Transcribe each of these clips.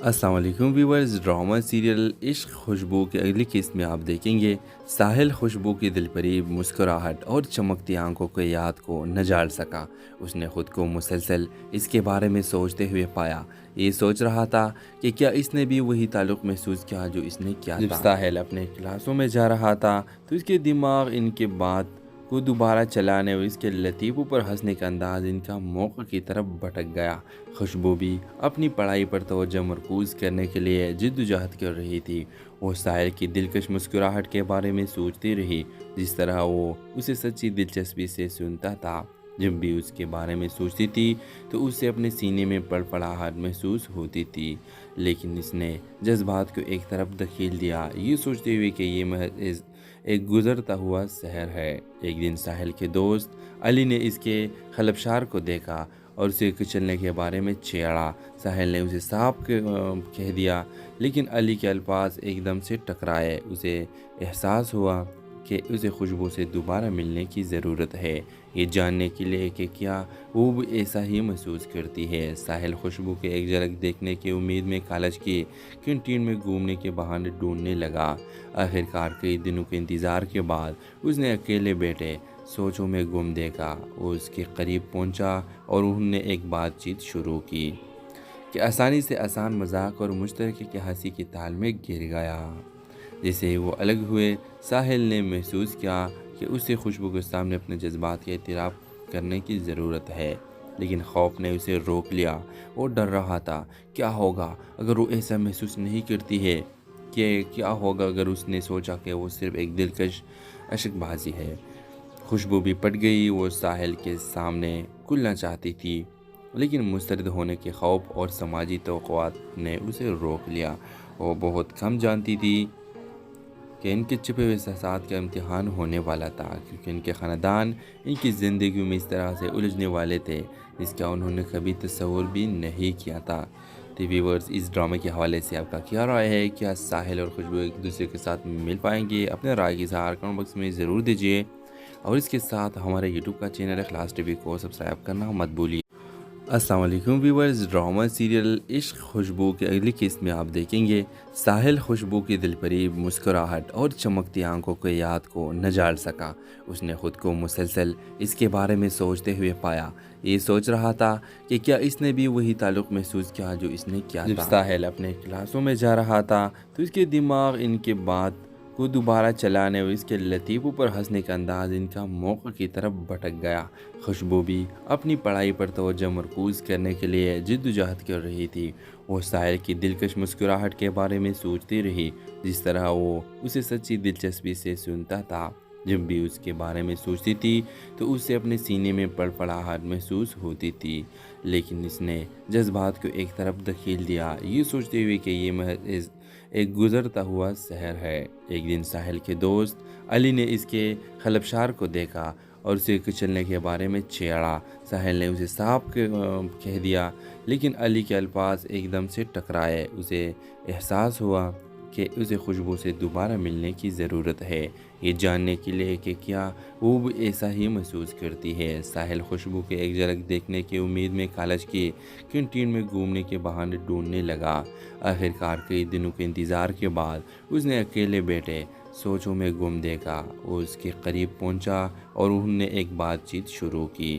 अस्सलाम वालेकुम viewers. Drama serial इश्क खुशबू के अगली किस्त में आप देखेंगे साहिल खुशबू की दिलपरीब मुस्कुराहट और चमकती आंखों के याद को न जाल सका। उसने ख़ुद को मुसलसल इसके बारे में सोचते हुए पाया। ये सोच रहा था कि क्या इसने भी वही ताल्लुक़ महसूस किया जो इसने किया था। जब साहिल अपने क्लासों में जा रहा था तो इसके दिमाग इनके बात को दोबारा चलाने और इसके लतीफ़ों पर हंसने का अंदाज़ इनका मौक़ की तरफ भटक गया। खुशबू भी अपनी पढ़ाई पर तवज्जो मरकूज़ करने के लिए जिद्दोजहद कर रही थी। वो साहिल की दिलकश मुस्कुराहट के बारे में सोचती रही, जिस तरह वो उसे सच्ची दिलचस्पी से सुनता था। जब भी उसके बारे में सोचती थी तो उसे अपने सीने में पड़पड़ाहट महसूस होती थी, लेकिन इसने जज्बात को एक तरफ धकेल दिया, ये सोचते हुए कि ये महज एक गुज़रता हुआ शहर है। एक दिन साहिल के दोस्त अली ने इसके खलबशार को देखा और उसे कुचलने के बारे में छेड़ा। साहिल ने उसे साफ कह दिया, लेकिन अली के अल्फाज एकदम से टकराए। उसे एहसास हुआ कि उसे खुशबू से दोबारा मिलने की ज़रूरत है, ये जानने के लिए कि क्या वो भी ऐसा ही महसूस करती है। साहिल खुशबू के एक झलक देखने की उम्मीद में कॉलेज की कैंटीन में घूमने के बहाने ढूंढने लगा। आखिरकार कई दिनों के इंतज़ार के बाद उसने अकेले बैठे सोचों में गुम देखा। वो उसके करीब पहुंचा और उन्होंने एक बातचीत शुरू की कि आसानी से आसान मजाक और मुश्तरके की हंसी की ताल में गिर गया। जैसे ही वो अलग हुए, साहिल ने महसूस किया कि उसे खुशबू के सामने अपने जज्बात का एतराफ़ करने की ज़रूरत है, लेकिन खौफ ने उसे रोक लिया। वो डर रहा था, क्या होगा अगर वो ऐसा महसूस नहीं करती है, कि क्या होगा अगर उसने सोचा कि वो सिर्फ़ एक दिलकश अशकबाजी है। खुशबू भी पट गई। वो साहिल के सामने खुलना चाहती थी, लेकिन मुस्तरद होने के खौफ और समाजी तवक़्क़ुआत ने उसे रोक लिया। वो बहुत कम जानती थी कि इनके छुपे हुए एहसास का इम्तिहान होने वाला था, क्योंकि इनके ख़ानदान इनकी ज़िंदगी में इस तरह से उलझने वाले थे जिसका उन्होंने कभी तस्वुर भी नहीं किया था। तो व्यूअर्स, इस ड्रामे के हवाले से आपका क्या राय है? क्या साहिल और खुशबू एक दूसरे के साथ मिल पाएंगे? अपने राय की इज़हार कमेंट बॉक्स में ज़रूर दीजिए, और इसके साथ हमारे यूट्यूब का चैनल इखलास टीवी को सब्सक्राइब करना मत भूलिए। अस्सलाम वालेकुम व्यूवर्स। ड्रामा सीरियल इश्क खुशबू के अगली किस्त में आप देखेंगे साहिल खुशबू की दिलपरीब मुस्कुराहट और चमकती आंखों के याद को न जाल सका। उसने ख़ुद को मुसलसल इसके बारे में सोचते हुए पाया। ये सोच रहा था कि क्या इसने भी वही ताल्लुक़ महसूस किया जो इसने किया था। जब साहिल अपने क्लासों में जा रहा था तो इसके दिमाग इनके बात को दोबारा चलाने और इसके लतीफ़ों पर हंसने का अंदाज़ इनका मौक़ की तरफ भटक गया। खुशबू भी अपनी पढ़ाई पर तवज्जो मरकूज़ करने के लिए जिद्दोजहद कर रही थी। वो साहिल की दिलकश मुस्कुराहट के बारे में सोचती रही, जिस तरह वो उसे सच्ची दिलचस्पी से सुनता था। जब भी उसके बारे में सोचती थी तो उसे अपने सीने में पड़पड़ाहट महसूस होती थी, लेकिन इसने जज्बात को एक तरफ धकेल दिया, ये सोचते हुए कि ये महज एक गुज़रता हुआ शहर है। एक दिन साहिल के दोस्त अली ने इसके खलबशार को देखा और उसे कुचलने के बारे में छेड़ा। साहिल ने उसे साफ कह दिया, लेकिन अली के अल्फाज एकदम से टकराए। उसे एहसास हुआ कि उसे खुशबू से दोबारा मिलने की ज़रूरत है, ये जानने के लिए कि क्या वो भी ऐसा ही महसूस करती है। साहिल खुशबू के एक झलक देखने की उम्मीद में कॉलेज की कैंटीन में घूमने के बहाने ढूंढने लगा। आखिरकार कई दिनों के इंतज़ार के बाद उसने अकेले बैठे सोचों में गुम देखा। वो उसके करीब पहुंचा और उन्होंने एक बातचीत शुरू की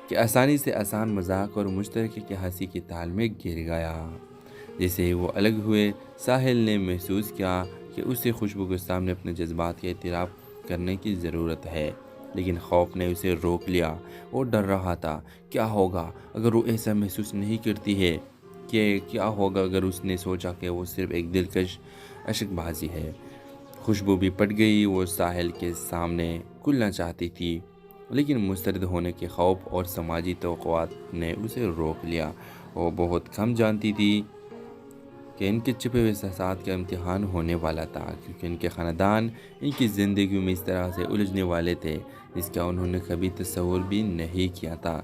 कि आसानी से आसान मजाक और मुश्तरके की हंसी की ताल में गिर गया। जैसे ही वो अलग हुए, साहिल ने महसूस किया कि उसे खुशबू के सामने अपने जज्बात का एतराफ़ करने की ज़रूरत है, लेकिन खौफ ने उसे रोक लिया। वो डर रहा था, क्या होगा अगर वो ऐसा महसूस नहीं करती है, कि क्या होगा अगर उसने सोचा कि वो सिर्फ़ एक दिलकश अशकबाजी है। खुशबू भी पट गई। वो साहिल के सामने खुलना चाहती थी, लेकिन मुस्तरद होने के खौफ और समाजी तवक़्क़ुआत ने उसे रोक लिया। वो बहुत कम जानती थी कि इनके छुपे हुए एहसास का इम्तिहान होने वाला था, क्योंकि इनके ख़ानदान इनकी ज़िंदगी में इस तरह से उलझने वाले थे जिसका उन्होंने कभी तस्वुर भी नहीं किया था।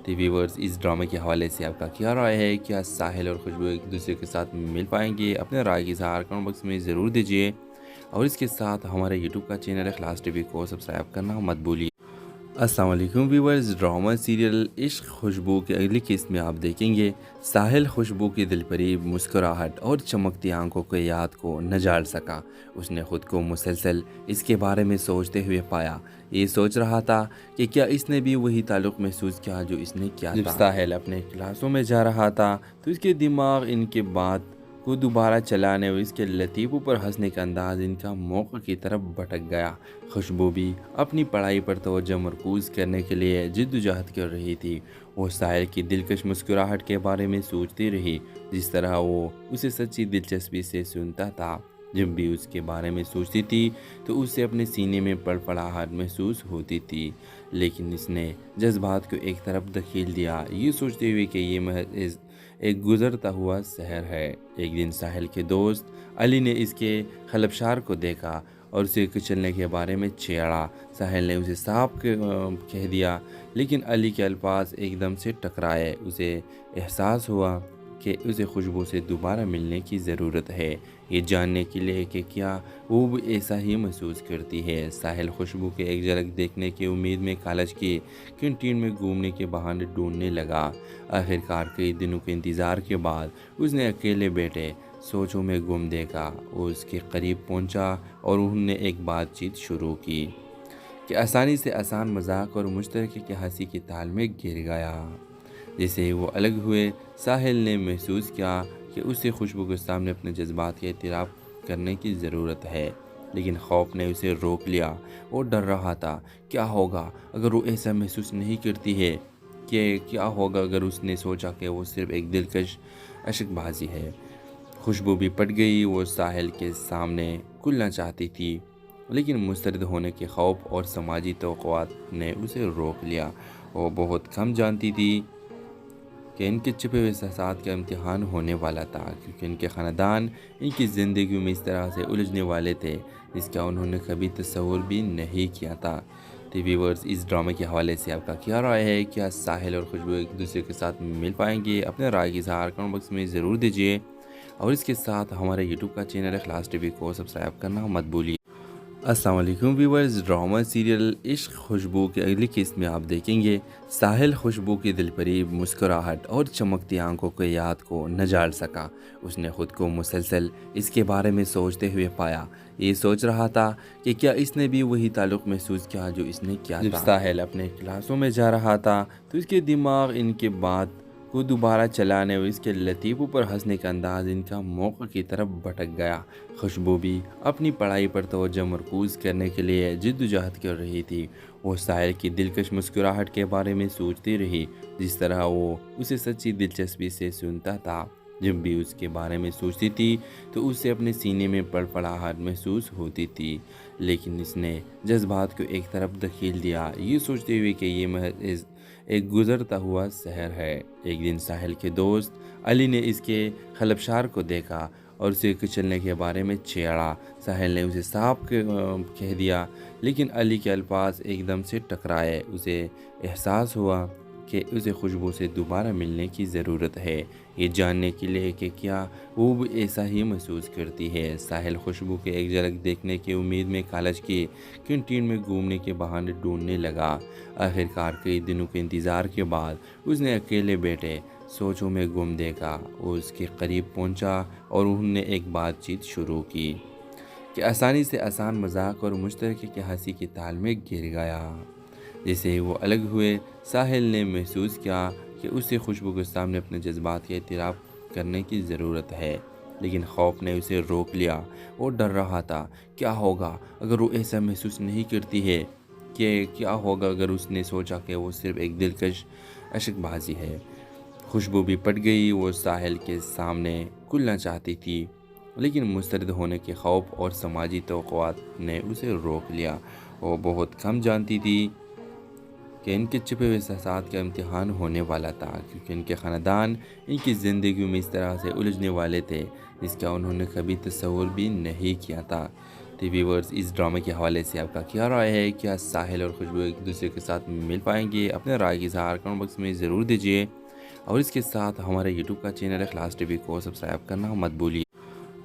तो व्यूअर्स, इस ड्रामे के हवाले से आपका क्या राय है? क्या साहिल और खुशबू एक दूसरे के साथ मिल पाएंगे? अपने राय की इज़हार कमेंट बॉक्स में ज़रूर दीजिए, और इसके साथ हमारे यूट्यूब का चैनल इखलास टीवी को सब्सक्राइब करना मत भूलिए। अस्सलाम वालेकुम व्यूवर्स। ड्रामा सीरियल इश्क खुशबू की अगली किस्त में आप देखेंगे साहिल खुशबू की दिलपरीब मुस्कुराहट और चमकती आंखों के याद को न जाल सका। उसने ख़ुद को मुसलसल इसके बारे में सोचते हुए पाया। ये सोच रहा था कि क्या इसने भी वही ताल्लुक़ महसूस किया जो इसने किया था। जब साहिल अपने क्लासों में जा रहा था तो इसके दिमाग इनके बात को दोबारा चलाने और इसके लतीफ़ों पर हंसने का अंदाज़ इनका मौक़ की तरफ भटक गया। खुशबू भी अपनी पढ़ाई पर तवज्जो मरकूज़ करने के लिए जिद्दोजहद कर रही थी। वो साहिल की दिलकश मुस्कुराहट के बारे में सोचती रही, जिस तरह वो उसे सच्ची दिलचस्पी से सुनता था। जब भी उसके बारे में सोचती थी तो उसे अपने सीने में पड़पड़ाहट महसूस होती थी, लेकिन इसने जज्बात को एक तरफ धकेल दिया, ये सोचते हुए कि ये महज एक गुज़रता हुआ शहर है। एक दिन साहिल के दोस्त अली ने इसके खलबशार को देखा और उसे कुचलने के बारे में छेड़ा। साहिल ने उसे साफ कह दिया, लेकिन अली के अल्फाज एकदम से टकराए। उसे एहसास हुआ कि उसे खुशबू से दोबारा मिलने की ज़रूरत है, ये जानने के लिए कि क्या वो भी ऐसा ही महसूस करती है। साहिल खुशबू के एक झलक देखने की उम्मीद में कॉलेज की कैंटीन में घूमने के बहाने ढूंढने लगा। आखिरकार कई दिनों के इंतज़ार के बाद उसने अकेले बैठे सोचों में गुम देखा। वो उसके करीब पहुंचा और उन्होंने एक बातचीत शुरू की कि आसानी से आसान मजाक और मुश्तरके की हंसी की ताल में गिर गया। जैसे ही वो अलग हुए, साहिल ने महसूस किया कि उसे खुशबू के सामने अपने जज्बात का एतराफ़ करने की ज़रूरत है, लेकिन खौफ ने उसे रोक लिया। वो डर रहा था, क्या होगा अगर वो ऐसा महसूस नहीं करती है, कि क्या होगा अगर उसने सोचा कि वो सिर्फ़ एक दिलकश अशकबाजी है। खुशबू भी पट गई। वो साहिल के सामने खुलना चाहती थी, लेकिन मुस्तरद होने के खौफ और समाजी तवक़्क़ुआत ने उसे रोक लिया। वो बहुत कम जानती थी कि इनके छुपे हुए एहसास का इम्तिहान होने वाला था, क्योंकि इनके ख़ानदान इनकी ज़िंदगी में इस तरह से उलझने वाले थे जिसका उन्होंने कभी तस्वुर भी नहीं किया था। तो व्यूअर्स, इस ड्रामे के हवाले से आपका क्या राय है? क्या साहिल और खुशबू एक दूसरे के साथ मिल पाएंगे? अपने राय की इज़हार कमेंट बॉक्स में ज़रूर दीजिए, और इसके साथ हमारे यूट्यूब का चैनल इखलास टीवी को सब्सक्राइब करना मत भूलिए। अस्सलाम वालेकुम व्यूवर्स। ड्रामा सीरियल इश्क खुशबू की अगली किस्त में आप देखेंगे साहिल खुशबू की दिलपरीब मुस्कुराहट और चमकती आंखों के याद को न जाल सका। उसने ख़ुद को मुसलसल इसके बारे में सोचते हुए पाया। ये सोच रहा था कि क्या इसने भी वही ताल्लुक़ महसूस किया जो इसने किया था। जब साहिल अपने क्लासों में जा रहा था तो इसके दिमाग इनके बात को दोबारा चलाने और इसके लतीफ़ों पर हंसने का अंदाज़ इनका मौक़ की तरफ भटक गया। खुशबू भी अपनी पढ़ाई पर तवज्जो मरकूज़ करने के लिए जिद्दोजहद कर रही थी। वो साहिल की दिलकश मुस्कुराहट के बारे में सोचती रही, जिस तरह वो उसे सच्ची दिलचस्पी से सुनता था। जब भी उसके बारे में सोचती थी तो उसे अपने सीने में पड़पड़ाहट महसूस होती थी, लेकिन इसने जज्बात को एक तरफ धकेल दिया, ये सोचते हुए कि ये महज एक गुज़रता हुआ शहर है। एक दिन साहिल के दोस्त अली ने इसके खलबशार को देखा और उसे कुचलने के बारे में छेड़ा। साहिल ने उसे साफ कह दिया, लेकिन अली के अल्फाज एकदम से टकराए। उसे एहसास हुआ कि उसे खुशबू से दोबारा मिलने की ज़रूरत है, ये जानने के लिए कि क्या वो भी ऐसा ही महसूस करती है। साहिल खुशबू के एक झलक देखने की उम्मीद में कॉलेज की कैंटीन में घूमने के बहाने ढूंढने लगा। आखिरकार कई दिनों के इंतज़ार के बाद उसने अकेले बैठे सोचों में गुम देखा। वो उसके करीब पहुंचा और उन्होंने एक बातचीत शुरू की कि आसानी से आसान मजाक और मुश्तरके की हंसी की ताल में गिर गया। जैसे ही वो अलग हुए, साहिल ने महसूस किया कि उसे खुशबू के सामने अपने जज्बात का एतराफ़ करने की ज़रूरत है, लेकिन खौफ ने उसे रोक लिया। वो डर रहा था, क्या होगा अगर वो ऐसा महसूस नहीं करती है, कि क्या होगा अगर उसने सोचा कि वो सिर्फ़ एक दिलकश अशकबाजी है। खुशबू भी पट गई। वो साहिल के सामने खुलना चाहती थी, लेकिन मुस्तरद होने के खौफ और समाजी तवक़्क़ुआत ने उसे रोक लिया। वो बहुत कम जानती थी कि इनके छुपे हुए एहसास का इम्तिहान होने वाला था, क्योंकि इनके ख़ानदान इनकी ज़िंदगी में इस तरह से उलझने वाले थे जिसका उन्होंने कभी तस्वुर भी नहीं किया था। तो व्यूअर्स, इस ड्रामे के हवाले से आपका क्या राय है? क्या साहिल और खुशबू एक दूसरे के साथ मिल पाएंगे? अपने राय की इज़हार कमेंट बॉक्स में ज़रूर दीजिए, और इसके साथ हमारे यूट्यूब का चैनल इखलास टीवी को सब्सक्राइब करना मत भूलिए।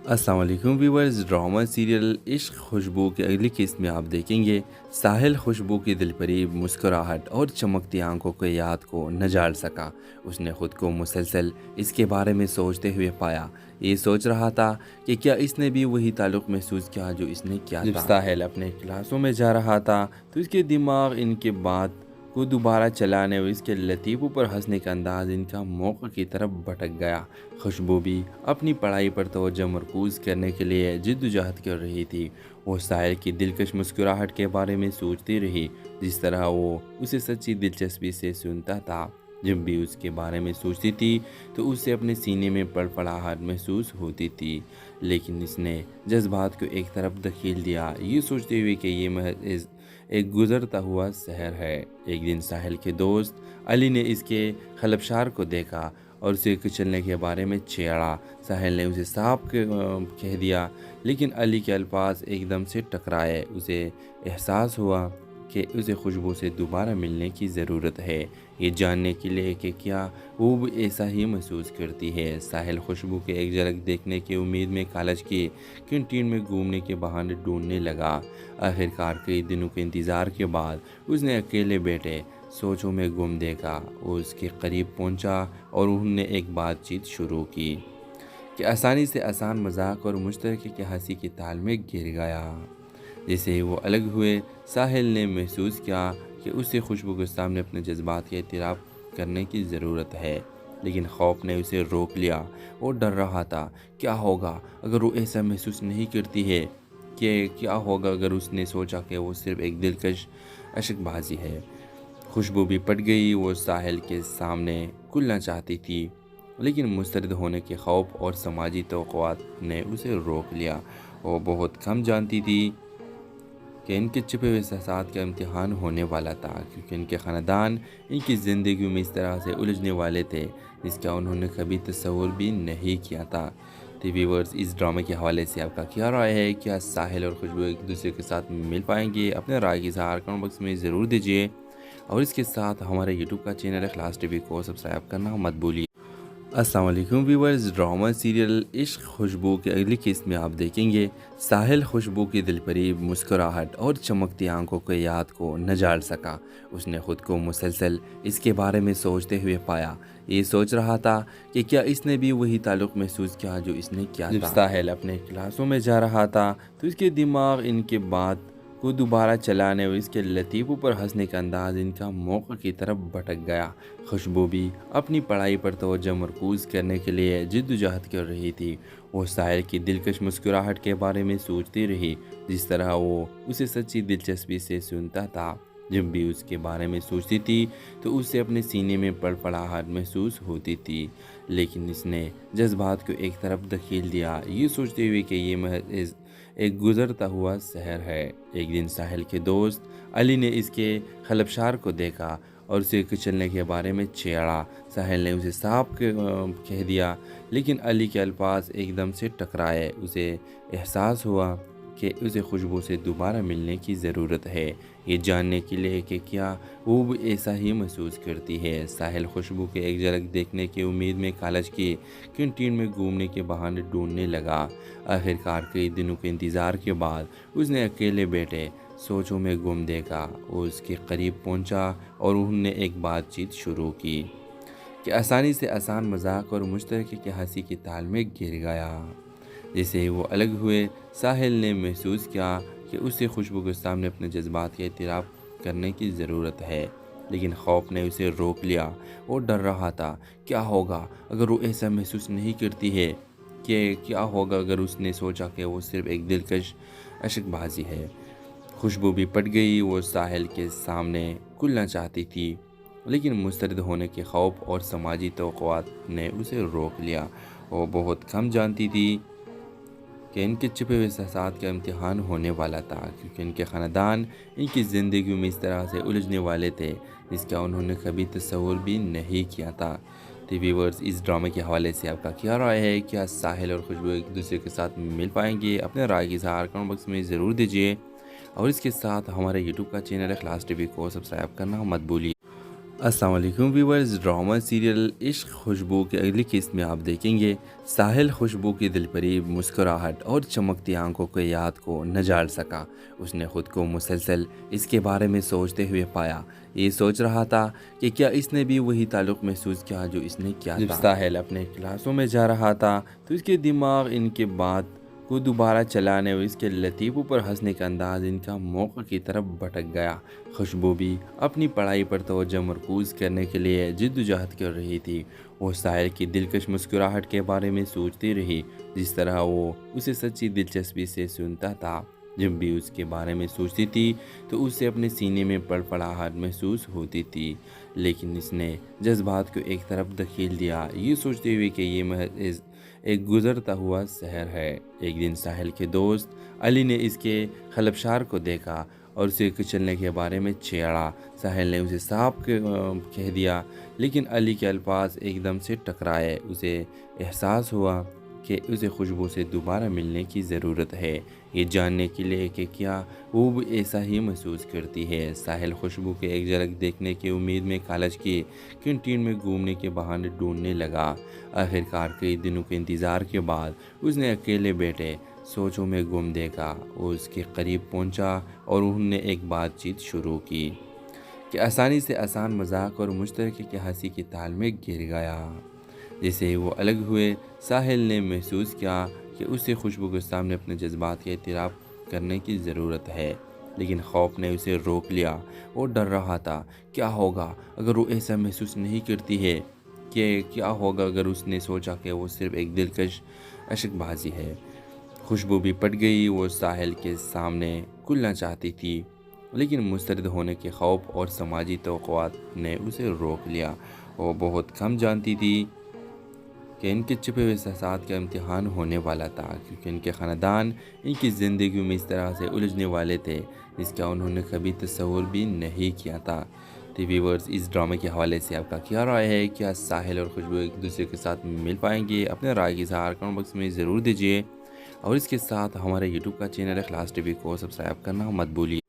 السلام علیکم ویورز، ڈرامہ سیریل عشق خوشبو کی اگلی قسط میں آپ دیکھیں گے ساحل خوشبو کی دل فریب مسکراہٹ اور چمکتی آنکھوں کے یاد کو نہ جال سکا۔ اس نے خود کو مسلسل اس کے بارے میں سوچتے ہوئے پایا۔ یہ سوچ رہا تھا کہ کیا اس نے بھی وہی تعلق محسوس کیا جو اس نے کیا تھا۔ جب ساحل اپنے کلاسوں میں جا رہا تھا تو اس کے دماغ ان کے بات کو دوبارہ چلانے اور اس کے لطیفوں پر ہنسنے کا انداز ان کا موقع کی طرف بھٹک گیا۔ خوشبو بھی اپنی پڑھائی پر توجہ مرکوز کرنے کے لیے جدوجہد کر رہی تھی۔ وہ ساحل کی دلکش مسکراہٹ کے بارے میں سوچتی رہی، جس طرح وہ اسے سچی دلچسپی سے سنتا تھا۔ جب بھی اس کے بارے میں سوچتی تھی تو اسے اپنے سینے میں پڑپڑاہٹ محسوس ہوتی تھی، لیکن اس نے جذبات کو ایک طرف دھکیل دیا، یہ سوچتے ہوئے کہ یہ محض ایک گزرتا ہوا شہر ہے۔ ایک دن ساحل کے دوست علی نے اس کے خلبشار کو دیکھا اور اسے کچلنے کے بارے میں چھیڑا۔ ساحل نے اسے صاف کہہ دیا، لیکن علی کے الفاظ ایک دم سے ٹکرائے۔ اسے احساس ہوا کہ اسے خوشبو سے دوبارہ ملنے کی ضرورت ہے، یہ جاننے کے لیے کہ کیا وہ بھی ایسا ہی محسوس کرتی ہے۔ ساحل خوشبو کے ایک جھلک دیکھنے کی امید میں کالج کی کینٹین میں گھومنے کے بہانے ڈھونڈنے لگا۔ آخرکار کئی دنوں کے انتظار کے بعد اس نے اکیلے بیٹھے سوچوں میں گم دیکھا۔ وہ اس کے قریب پہنچا اور انہوں نے ایک بات چیت شروع کی کہ آسانی سے آسان مذاق اور مشترکہ کی ہنسی کے تال میں گر گیا۔ جیسے ہی وہ الگ ہوئے، ساحل نے محسوس کیا کہ اسے خوشبو کے سامنے اپنے جذبات کا اعتراف کرنے کی ضرورت ہے، لیکن خوف نے اسے روک لیا۔ وہ ڈر رہا تھا، کیا ہوگا اگر وہ ایسا محسوس نہیں کرتی ہے، کہ کیا ہوگا اگر اس نے سوچا کہ وہ صرف ایک دلکش عشق بازی ہے۔ خوشبو بھی پٹ گئی، وہ ساحل کے سامنے کھلنا چاہتی تھی، لیکن مسترد ہونے کے خوف اور سماجی توقعات نے اسے روک لیا۔ وہ بہت کم جانتی تھی کہ ان کے چھپے ہوئے احساسات کا امتحان ہونے والا تھا، کیونکہ ان کے خاندان ان کی زندگی میں اس طرح سے الجھنے والے تھے جس کا انہوں نے کبھی تصور بھی نہیں کیا تھا۔ تو ویورز، اس ڈرامے کے حوالے سے آپ کا کیا رائے ہے؟ کیا ساحل اور خوشبو ایک دوسرے کے ساتھ مل پائیں گے؟ اپنے رائے کی اظہار کمنٹ باکس میں ضرور دیجیے، اور اس کے ساتھ ہمارے یوٹیوب کا چینل اخلاص ٹی وی کو سبسکرائب کرنا مت بھولیے۔ السلام علیکم ویورز، ڈرامہ سیریل عشق خوشبو کی اگلی قسط میں آپ دیکھیں گے ساحل خوشبو کی دل فریب مسکراہٹ اور چمکتی آنکھوں کے یاد کو نہ جال سکا۔ اس نے خود کو مسلسل اس کے بارے میں سوچتے ہوئے پایا۔ یہ سوچ رہا تھا کہ کیا اس نے بھی وہی تعلق محسوس کیا جو اس نے کیا تھا۔ جب ساحل اپنے کلاسوں میں جا رہا تھا تو اس کے دماغ ان کے بات کو دوبارہ چلانے اور اس کے لطیفوں پر ہنسنے کا انداز ان کا موقع کی طرف بھٹک گیا۔ خوشبو بھی اپنی پڑھائی پر توجہ مرکوز کرنے کے لیے جدوجہد کر رہی تھی۔ وہ ساحل کی دلکش مسکراہٹ کے بارے میں سوچتی رہی، جس طرح وہ اسے سچی دلچسپی سے سنتا تھا۔ جب بھی اس کے بارے میں سوچتی تھی تو اسے اپنے سینے میں پڑپڑاہٹ محسوس ہوتی تھی، لیکن اس نے جذبات کو ایک طرف دھکیل دیا، یہ سوچتے ہوئے کہ یہ محض ایک گزرتا ہوا شہر ہے۔ ایک دن ساحل کے دوست علی نے اس کے خلبشار کو دیکھا اور اسے کچلنے کے بارے میں چھیڑا۔ ساحل نے اسے صاف کہہ دیا، لیکن علی کے الفاظ ایک دم سے ٹکرائے۔ اسے احساس ہوا کہ اسے خوشبو سے دوبارہ ملنے کی ضرورت ہے، یہ جاننے کے لیے کہ کیا وہ بھی ایسا ہی محسوس کرتی ہے۔ ساحل خوشبو کے ایک جھلک دیکھنے کی امید میں کالج کی کینٹین میں گھومنے کے بہانے ڈھونڈنے لگا۔ آخرکار کئی دنوں کے انتظار کے بعد اس نے اکیلے بیٹھے سوچوں میں گم دیکھا۔ وہ اس کے قریب پہنچا اور انہوں نے ایک بات چیت شروع کی کہ آسانی سے آسان مذاق اور مشترکہ کی ہنسی کے تال میں گر گیا۔ جیسے ہی وہ الگ ہوئے، ساحل نے محسوس کیا کہ اسے خوشبو کے سامنے اپنے جذبات کا اعتراف کرنے کی ضرورت ہے، لیکن خوف نے اسے روک لیا۔ وہ ڈر رہا تھا، کیا ہوگا اگر وہ ایسا محسوس نہیں کرتی ہے، کہ کیا ہوگا اگر اس نے سوچا کہ وہ صرف ایک دلکش عشق بازی ہے۔ خوشبو بھی پٹ گئی، وہ ساحل کے سامنے کھلنا چاہتی تھی، لیکن مسترد ہونے کے خوف اور سماجی توقعات نے اسے روک لیا۔ وہ بہت کم جانتی تھی کہ ان کے چھپے ہوئے احساسات کا امتحان ہونے والا تھا، کیونکہ ان کے خاندان ان کی زندگی میں اس طرح سے الجھنے والے تھے جس کا انہوں نے کبھی تصور بھی نہیں کیا تھا۔ تو ویورز، اس ڈرامے کے حوالے سے آپ کا کیا رائے ہے؟ کیا ساحل اور خوشبو ایک دوسرے کے ساتھ مل پائیں گے؟ اپنے رائے کی اظہار کمنٹ باکس میں ضرور دیجیے، اور اس کے ساتھ ہمارے یوٹیوب کا چینل اخلاص ٹی وی کو سبسکرائب کرنا مت بھولیے۔ अस्सलाम वालेकुम व्यूवर्स। ड्रामा सीरियल इश्क खुशबू के अगली किस्त में आप देखेंगे साहिल खुशबू की दिलपरीब मुस्कुराहट और चमकती आंखों के याद को न जाल सका। उसने ख़ुद को मुसलसल इसके बारे में सोचते हुए पाया। ये सोच रहा था कि क्या इसने भी वही ताल्लुक़ महसूस किया जो इसने किया था। जब साहिल अपने क्लासों में जा रहा था तो इसके दिमाग इनके बात को दोबारा चलाने और इसके लतीफ़ों पर हंसने का अंदाज़ इनका मौक़ा की तरफ भटक गया। खुशबू भी अपनी पढ़ाई पर तवज्जो मरकूज़ करने के लिए जिद्दोजहद कर रही थी। वो साहिल की दिलकश मुस्कुराहट के बारे में सोचती रही, जिस तरह वो उसे सच्ची दिलचस्पी से सुनता था। जब भी उसके बारे में सोचती थी तो उसे अपने सीने में पड़पड़ाहट महसूस होती थी, लेकिन इसने जज्बात को एक तरफ धकेल दिया, ये सोचते हुए कि ये महज एक गुज़रता हुआ शहर है। एक दिन साहिल के दोस्त अली ने इसके खलबशार को देखा और उसे कुचलने के बारे में छेड़ा। साहिल ने उसे साफ कह दिया, लेकिन अली के अल्फाज एकदम से टकराए। उसे एहसास हुआ कि उसे खुशबू से दोबारा मिलने की ज़रूरत है, ये जानने के लिए कि क्या वो भी ऐसा ही महसूस करती है। साहिल खुशबू के एक झलक देखने की उम्मीद में कॉलेज की कैंटीन में घूमने के बहाने ढूंढने लगा। आखिरकार कई दिनों के इंतज़ार के बाद उसने अकेले बैठे सोचों में गुम देखा। वो उसके करीब पहुंचा और उन्होंने एक बातचीत शुरू की कि आसानी से आसान मजाक और मुश्तरके की हंसी की ताल में गिर गया। जैसे ही वो अलग हुए, साहिल ने महसूस किया कि उसे खुशबू के सामने अपने जज्बात का एतराफ़ करने की ज़रूरत है, लेकिन खौफ ने उसे रोक लिया। वो डर रहा था, क्या होगा अगर वो ऐसा महसूस नहीं करती है, कि क्या होगा अगर उसने सोचा कि वो सिर्फ़ एक दिलकश अशकबाजी है। खुशबू भी पट गई। वो साहिल के सामने खुलना चाहती थी, लेकिन मुस्तरद होने के खौफ और समाजी तवक़्क़ुआत ने उसे रोक लिया। वो बहुत कम जानती थी कि इनके छुपे हुए एहसास का इम्तिहान होने वाला था, क्योंकि इनके ख़ानदान इनकी ज़िंदगी में इस तरह से उलझने वाले थे जिसका उन्होंने कभी तस्वुर भी नहीं किया था। तो व्यूअर्स, इस ड्रामे के हवाले से आपका क्या राय है? क्या साहिल और खुशबू एक दूसरे के साथ मिल पाएंगे? अपने राय की इज़हार कमेंट बॉक्स में ज़रूर दीजिए, और इसके साथ हमारे यूट्यूब का चैनल इखलास टीवी को सब्सक्राइब करना मत भूलिए।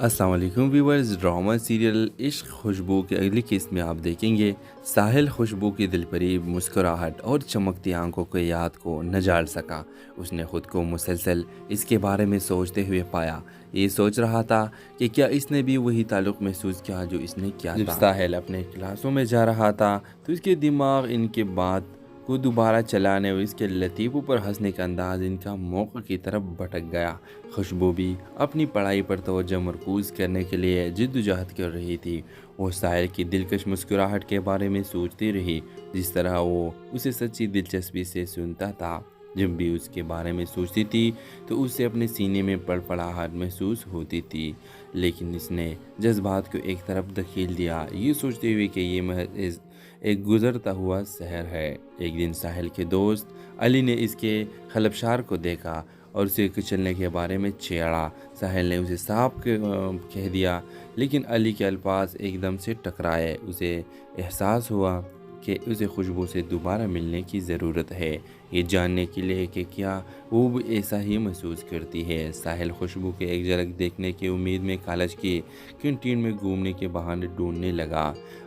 अस्सलाम वालेकुम व्यूवर्स। ड्रामा सीरियल इश्क खुशबू के अगली किस्त में आप देखेंगे साहिल खुशबू की दिलपरीब मुस्कुराहट और चमकती आंखों के याद को न जाल सका। उसने ख़ुद को मुसलसल इसके बारे में सोचते हुए पाया। ये सोच रहा था कि क्या इसने भी वही ताल्लुक़ महसूस किया जो इसने किया था। जब साहिल अपने क्लासों में जा रहा था तो इसके दिमाग इनके बात को दोबारा चलाने और इसके लतीफ़ों पर हंसने का अंदाज़ इनका मौक़ा की तरफ भटक गया। खुशबू भी अपनी पढ़ाई पर तवज्जो मरकूज़ करने के लिए जिद्दोजहद कर रही थी। वो साहिल की दिलकश मुस्कुराहट के बारे में सोचती रही, जिस तरह वो उसे सच्ची दिलचस्पी से सुनता था। जब भी उसके बारे में सोचती थी तो उसे अपने सीने में पड़पड़ाहट महसूस होती थी, लेकिन इसने जज्बात को एक तरफ धकेल दिया, ये सोचते हुए कि ये महज एक गुज़रता हुआ शहर है। एक दिन साहिल के दोस्त अली ने इसके खलबशार को देखा और उसे कुचलने के बारे में छेड़ा। साहिल ने उसे साफ कह दिया, लेकिन अली के अल्फाज एकदम से टकराए। उसे एहसास हुआ कि उसे खुशबू से दोबारा मिलने की ज़रूरत है, ये जानने के लिए कि क्या वो भी ऐसा ही महसूस करती है। साहिल खुशबू के एक झलक देखने की उम्मीद में कॉलेज की कैंटीन में घूमने के बहाने ढूंढने लगा।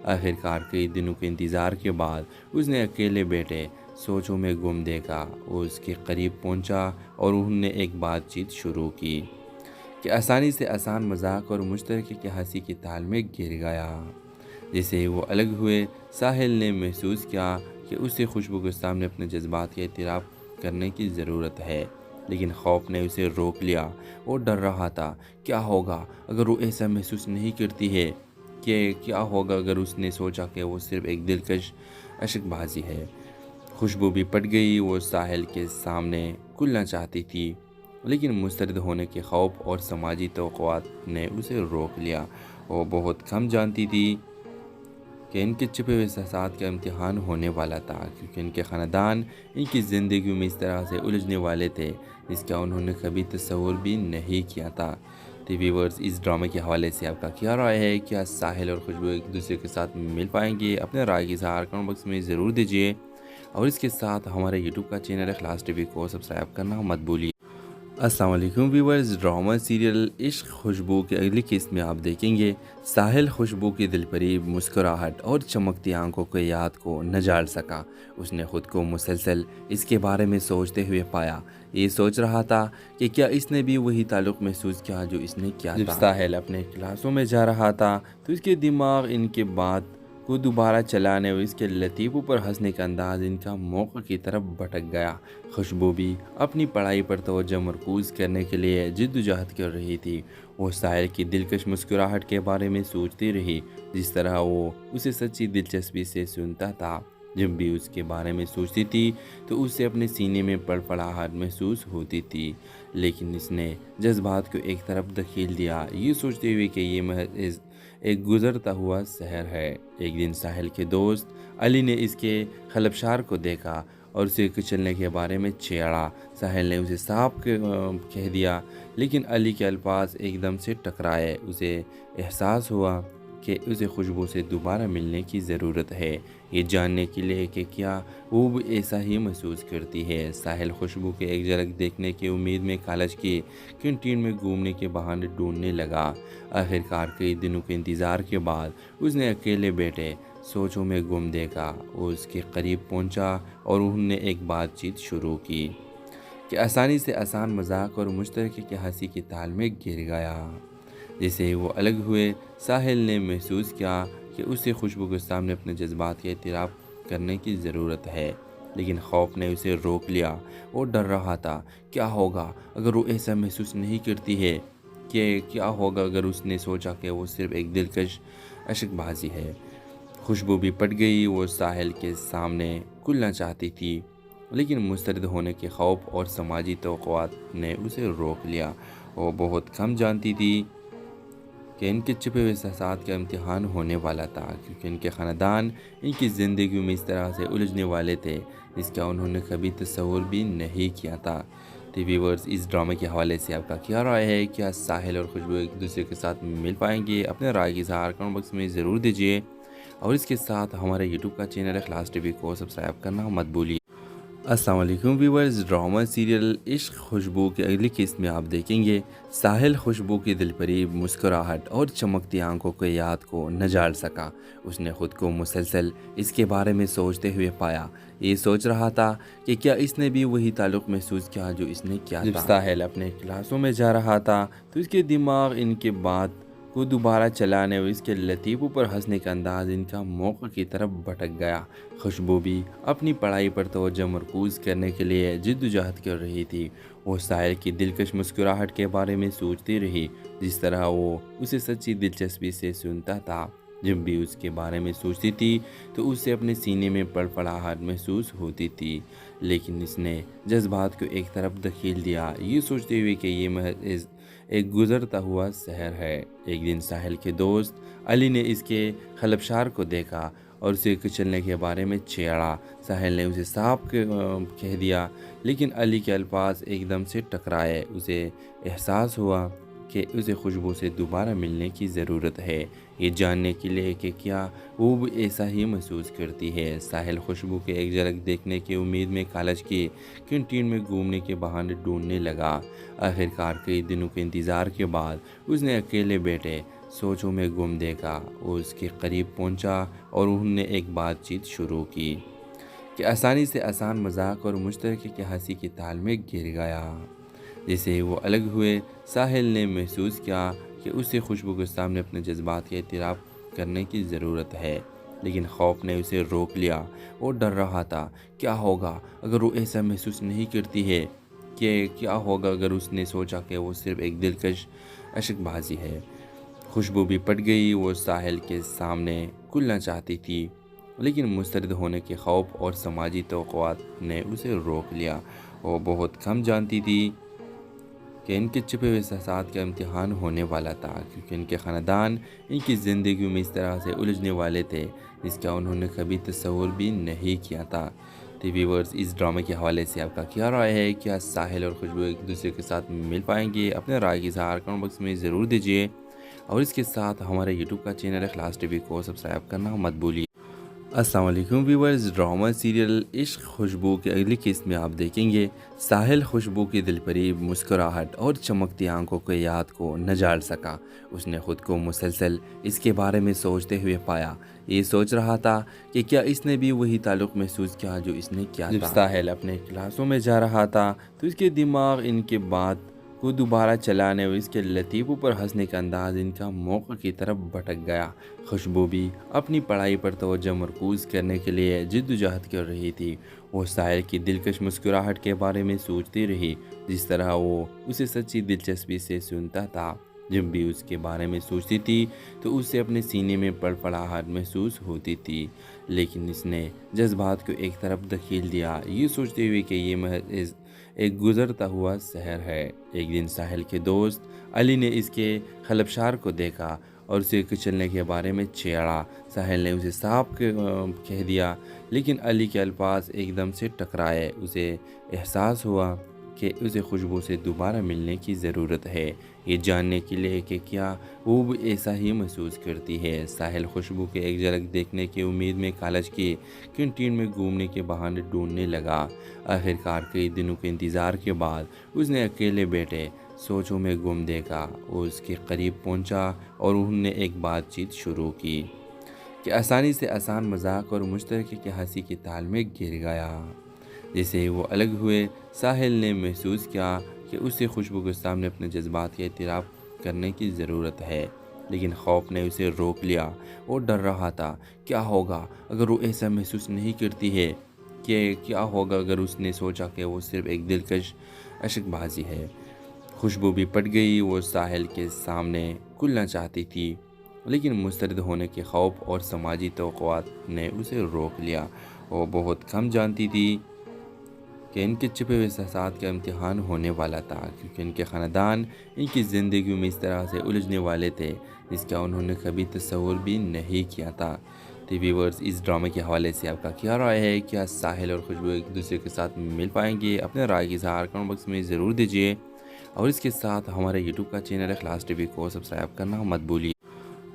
आखिरकार कई दिनों के इंतज़ार के बाद उसने अकेले बैठे सोचों में गुम देखा। वो उसके करीब पहुंचा और उन्होंने एक बातचीत शुरू की कि आसानी से आसान मजाक और मुश्तरके की हंसी की ताल में गिर गया। जैसे ही वो अलग हुए, साहिल ने महसूस किया कि उसे खुशबू के सामने अपने जज्बात का एतराफ़ करने की ज़रूरत है, लेकिन खौफ ने उसे रोक लिया। वो डर रहा था, क्या होगा अगर वो ऐसा महसूस नहीं करती है, कि क्या होगा अगर उसने सोचा कि वो सिर्फ़ एक दिलकश अशकबाजी है। खुशबू भी पट गई। वो साहिल के सामने खुलना चाहती थी, लेकिन मुस्तरद होने के खौफ और समाजी तवक़्क़ुआत ने उसे रोक लिया। वो बहुत कम जानती थी कि इनके छुपे हुए एहसास का इम्तिहान होने वाला था, क्योंकि इनके ख़ानदान इनकी ज़िंदगी में इस तरह से उलझने वाले थे जिसका उन्होंने कभी तस्वुर भी नहीं किया था। तो व्यूअर्स, इस ड्रामे के हवाले से आपका क्या राय है? क्या साहिल और खुशबू एक दूसरे के साथ मिल पाएंगे? अपने राय की इज़हार कमेंट बॉक्स में ज़रूर दीजिए, और इसके साथ हमारे यूट्यूब का चैनल इखलास टीवी को सब्सक्राइब करना मत भूलिए। السلام علیکم ویورز، ڈرامہ سیریل عشق خوشبو کے اگلی قسط میں آپ دیکھیں گے ساحل خوشبو کی دل فریب مسکراہٹ اور چمکتی آنکھوں کے یاد کو نہ جال سکا۔ اس نے خود کو مسلسل اس کے بارے میں سوچتے ہوئے پایا۔ یہ سوچ رہا تھا کہ کیا اس نے بھی وہی تعلق محسوس کیا جو اس نے کیا تھا۔ جب ساحل اپنے کلاسوں میں جا رہا تھا تو اس کے دماغ ان کے بات کو دوبارہ چلانے اور اس کے لطیفوں پر ہنسنے کا انداز ان کا موقع کی طرف بھٹک گیا۔ خوشبو بھی اپنی پڑھائی پر توجہ مرکوز کرنے کے لیے جدوجہد کر رہی تھی۔ وہ ساحل کی دلکش مسکراہٹ کے بارے میں سوچتی رہی، جس طرح وہ اسے سچی دلچسپی سے سنتا تھا۔ جب بھی اس کے بارے میں سوچتی تھی تو اسے اپنے سینے میں پڑپڑاہٹ محسوس ہوتی تھی، لیکن اس نے جذبات کو ایک طرف دھکیل دیا، یہ سوچتے ہوئے کہ یہ محض ایک گزرتا ہوا شہر ہے۔ ایک دن ساحل کے دوست علی نے اس کے خلبشار کو دیکھا اور اسے کچلنے کے بارے میں چھیڑا۔ ساحل نے اسے صاف کہہ دیا، لیکن علی کے الفاظ ایک دم سے ٹکرائے۔ اسے احساس ہوا کہ اسے خوشبو سے دوبارہ ملنے کی ضرورت ہے، یہ جاننے کے لیے کہ کیا وہ بھی ایسا ہی محسوس کرتی ہے۔ ساحل خوشبو کے ایک جھلک دیکھنے کی امید میں کالج کی کینٹین میں گھومنے کے بہانے ڈھونڈنے لگا۔ آخرکار کئی دنوں کے انتظار کے بعد اس نے اکیلے بیٹھے سوچوں میں گم دیکھا۔ وہ اس کے قریب پہنچا اور انہوں نے ایک بات چیت شروع کی کہ آسانی سے آسان مذاق اور مشترکہ کی ہنسی کی تال میں گر گیا۔ جیسے ہی وہ الگ ہوئے، ساحل نے محسوس کیا کہ اسے خوشبو کے سامنے اپنے جذبات کا اعتراف کرنے کی ضرورت ہے، لیکن خوف نے اسے روک لیا۔ وہ ڈر رہا تھا، کیا ہوگا اگر وہ ایسا محسوس نہیں کرتی ہے، کہ کیا ہوگا اگر اس نے سوچا کہ وہ صرف ایک دلکش عشق بازی ہے۔ خوشبو بھی پٹ گئی، وہ ساحل کے سامنے کھلنا چاہتی تھی، لیکن مسترد ہونے کے خوف اور سماجی توقعات نے اسے روک لیا۔ وہ بہت کم جانتی تھی کہ ان کے چھپے ہوئے احساسات کا امتحان ہونے والا تھا، کیونکہ ان کے خاندان ان کی زندگیوں میں اس طرح سے الجھنے والے تھے جس کا انہوں نے کبھی تصور بھی نہیں کیا تھا۔ تو ویورز، اس ڈرامے کے حوالے سے آپ کا کیا رائے ہے؟ کیا ساحل اور خوشبو ایک دوسرے کے ساتھ مل پائیں گے؟ اپنے رائے کی اظہار کمنٹ باکس میں ضرور دیجیے، اور اس کے ساتھ ہمارے یوٹیوب کا چینل اخلاص ٹی وی کو سبسکرائب کرنا مت بھولیے۔ السلام علیکم ویورز، ڈرامہ سیریل عشق خوشبو کے اگلی قسط میں آپ دیکھیں گے ساحل خوشبو کی دل فریب مسکراہٹ اور چمکتی آنکھوں کے یاد کو نہ جال سکا۔ اس نے خود کو مسلسل اس کے بارے میں سوچتے ہوئے پایا۔ یہ سوچ رہا تھا کہ کیا اس نے بھی وہی تعلق محسوس کیا جو اس نے کیا تھا۔ جب ساحل اپنے کلاسوں میں جا رہا تھا تو اس کے دماغ ان کے بات کو دوبارہ چلانے اور اس کے لطیفوں پر ہنسنے کا انداز ان کا موقع کی طرف بھٹک گیا۔ خوشبو بھی اپنی پڑھائی پر توجہ مرکوز کرنے کے لیے جدوجہد کر رہی تھی۔ وہ ساحل کی دلکش مسکراہٹ کے بارے میں سوچتی رہی، جس طرح وہ اسے سچی دلچسپی سے سنتا تھا۔ جب بھی اس کے بارے میں سوچتی تھی تو اسے اپنے سینے میں پڑپڑاہٹ محسوس ہوتی تھی، لیکن اس نے جذبات کو ایک طرف دھکیل دیا، یہ سوچتے ہوئے کہ یہ محض ایک گزرتا ہوا شہر ہے۔ ایک دن ساحل کے دوست علی نے اس کے خلبشار کو دیکھا اور اسے کچلنے کے بارے میں چھیڑا۔ ساحل نے اسے صاف کہہ دیا، لیکن علی کے الفاظ ایک دم سے ٹکرائے۔ اسے احساس ہوا کہ اسے خوشبو سے دوبارہ ملنے کی ضرورت ہے، یہ جاننے کے لیے کہ کیا وہ بھی ایسا ہی محسوس کرتی ہے۔ ساحل خوشبو کے ایک جھلک دیکھنے کی امید میں کالج کی کینٹین میں گھومنے کے بہانے ڈھونڈنے لگا۔ آخرکار کئی دنوں کے انتظار کے بعد اس نے اکیلے بیٹھے سوچوں میں گم دیکھا۔ وہ اس کے قریب پہنچا اور انہوں نے ایک بات چیت شروع کی کہ آسانی سے آسان مذاق اور مشترکہ کی ہنسی کی تال میں گر گیا۔ جیسے ہی وہ الگ ہوئے، ساحل نے محسوس کیا کہ اسے خوشبو کے سامنے اپنے جذبات کا اعتراف کرنے کی ضرورت ہے، لیکن خوف نے اسے روک لیا۔ وہ ڈر رہا تھا، کیا ہوگا اگر وہ ایسا محسوس نہیں کرتی ہے، کہ کیا ہوگا اگر اس نے سوچا کہ وہ صرف ایک دلکش عشق بازی ہے۔ خوشبو بھی پٹ گئی، وہ ساحل کے سامنے کھلنا چاہتی تھی، لیکن مسترد ہونے کے خوف اور سماجی توقعات نے اسے روک لیا۔ وہ بہت کم جانتی تھی کہ ان کے چھپے ہوئے احساسات کا امتحان ہونے والا تھا، کیونکہ ان کے خاندان ان کی زندگیوں میں اس طرح سے الجھنے والے تھے جس کا انہوں نے کبھی تصور بھی نہیں کیا تھا۔ تو ویورز، اس ڈرامے کے حوالے سے آپ کا کیا رائے ہے؟ کیا ساحل اور خوشبو ایک دوسرے کے ساتھ مل پائیں گے؟ اپنے رائے کی اظہار کمنٹ باکس میں ضرور دیجیے، اور اس کے ساتھ ہمارے یوٹیوب کا چینل اخلاص ٹی وی کو سبسکرائب کرنا مت بھولیے۔ अस्सलाम वालेकुम व्यूवर्स। ड्रामा सीरियल इश्क खुशबू की अगली किस्त में आप देखेंगे साहिल खुशबू की दिलपरीब मुस्कुराहट और चमकती आंखों के याद को न जाल सका। उसने ख़ुद को मुसलसल इसके बारे में सोचते हुए पाया। ये सोच रहा था कि क्या इसने भी वही ताल्लुक़ महसूस किया जो इसने किया था। जब साहिल अपने क्लासों में जा रहा था तो इसके दिमाग इनके बात को दोबारा चलाने और इसके लतीफ़ों पर हंसने का अंदाज़ इनका मौक़ की तरफ भटक गया। खुशबू भी अपनी पढ़ाई पर तवज्जो मरकूज़ करने के लिए जिद्दोजहद कर रही थी। वो साहिल की दिलकश मुस्कुराहट के बारे में सोचती रही, जिस तरह वो उसे सच्ची दिलचस्पी से सुनता था। जब भी उसके बारे में सोचती थी तो उसे अपने सीने में पड़पड़ाहट महसूस होती थी, लेकिन इसने जज्बात को एक तरफ धकेल दिया, ये सोचते हुए कि ये महज एक गुज़रता हुआ शहर है। एक दिन साहिल के दोस्त अली ने इसके खलबशार को देखा और उसे कुचलने के बारे में छेड़ा। साहिल ने उसे साफ कह दिया, लेकिन अली के अल्फाज एकदम से टकराए। उसे एहसास हुआ कि उसे खुशबू से दोबारा मिलने की ज़रूरत है, ये जानने के लिए कि क्या वो भी ऐसा ही महसूस करती है। साहिल खुशबू के एक झलक देखने की उम्मीद में कॉलेज की कैंटीन में घूमने के बहाने ढूंढने लगा। आखिरकार कई दिनों के इंतज़ार के बाद उसने अकेले बैठे सोचों में गुम देखा। वो उसके करीब पहुंचा और उन्होंने एक बातचीत शुरू की कि आसानी से आसान मजाक और मुश्तरके की हंसी की ताल में गिर गया। जैसे ही वो अलग हुए, साहिल ने महसूस किया कि उसे खुशबू के सामने अपने जज्बात का एतराफ़ करने की ज़रूरत है, लेकिन खौफ ने उसे रोक लिया। वो डर रहा था, क्या होगा अगर वो ऐसा महसूस नहीं करती है, कि क्या होगा अगर उसने सोचा कि वो सिर्फ़ एक दिलकश अशकबाजी है। खुशबू भी पट गई। वो साहिल के सामने खुलना चाहती थी, लेकिन मुस्तरद होने के खौफ और समाजी तवक़्क़ुआत ने उसे रोक लिया। वो बहुत कम जानती थी कि इनके छिपे हुए एहसास का इम्तिहान होने वाला था, क्योंकि इनके ख़ानदान इनकी ज़िंदगी में इस तरह से उलझने वाले थे जिसका उन्होंने कभी तस्वुर भी नहीं किया था। तो व्यूअर्स, इस ड्रामे के हवाले से आपका क्या राय है? क्या साहिल और खुशबू एक दूसरे के साथ मिल पाएंगे? अपने राय की इज़हार कमेंट बॉक्स में ज़रूर दीजिए, और इसके साथ हमारे यूट्यूब का चैनल इखलास टीवी को सब्सक्राइब करना मत भूलिए।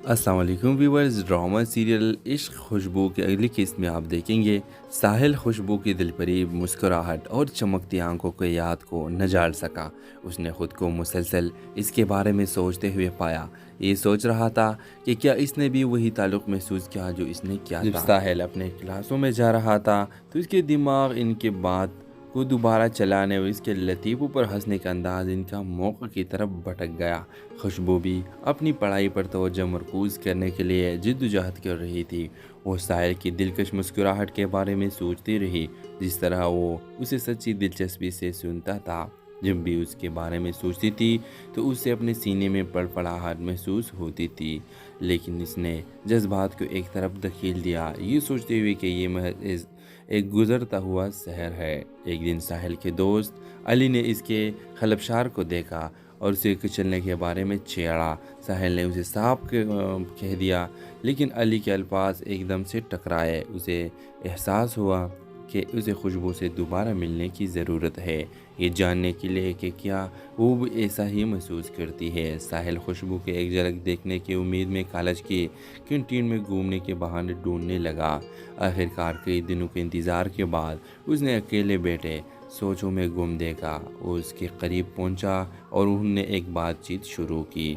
अस्सलाम वालेकुम व्यूवर्स। ड्रामा सीरियल इश्क खुशबू की अगली किस्त में आप देखेंगे साहिल खुशबू की दिलपरीब मुस्कुराहट और चमकती आंखों के याद को न जाल सका। उसने ख़ुद को मुसलसल इसके बारे में सोचते हुए पाया। ये सोच रहा था कि क्या इसने भी वही ताल्लुक़ महसूस किया जो इसने किया था। जब साहिल अपने क्लासों में जा रहा था तो इसके दिमाग इनके बात को दोबारा चलाने और इसके लतीफ़ों पर हंसने का अंदाज़ इनका मौक़ की तरफ भटक गया। खुशबू भी अपनी पढ़ाई पर तवज्जो मरकूज़ करने के लिए जिद्दोजहद कर रही थी। वो साहिल की दिलकश मुस्कुराहट के बारे में सोचती रही, जिस तरह वो उसे सच्ची दिलचस्पी से सुनता था। जब भी उसके बारे में सोचती थी तो उसे अपने सीने में पड़पड़ाहट महसूस होती थी, लेकिन इसने जज्बात को एक तरफ धकेल दिया, ये सोचते हुए कि ये महज एक गुज़रता हुआ शहर है। एक दिन साहिल के दोस्त अली ने इसके खलबशार को देखा और उसे कुचलने के बारे में छेड़ा। साहिल ने उसे साफ कह दिया, लेकिन अली के अल्फाज एकदम से टकराए। उसे एहसास हुआ कि उसे खुशबू से दोबारा मिलने की ज़रूरत है, ये जानने के लिए कि क्या वो भी ऐसा ही महसूस करती है। साहिल खुशबू के एक झलक देखने की उम्मीद में कॉलेज की कैंटीन में घूमने के बहाने ढूंढने लगा। आखिरकार कई दिनों के इंतज़ार के बाद उसने अकेले बैठे सोचों में गुम देखा। वो उसके करीब पहुंचा और उन्होंने एक बातचीत शुरू की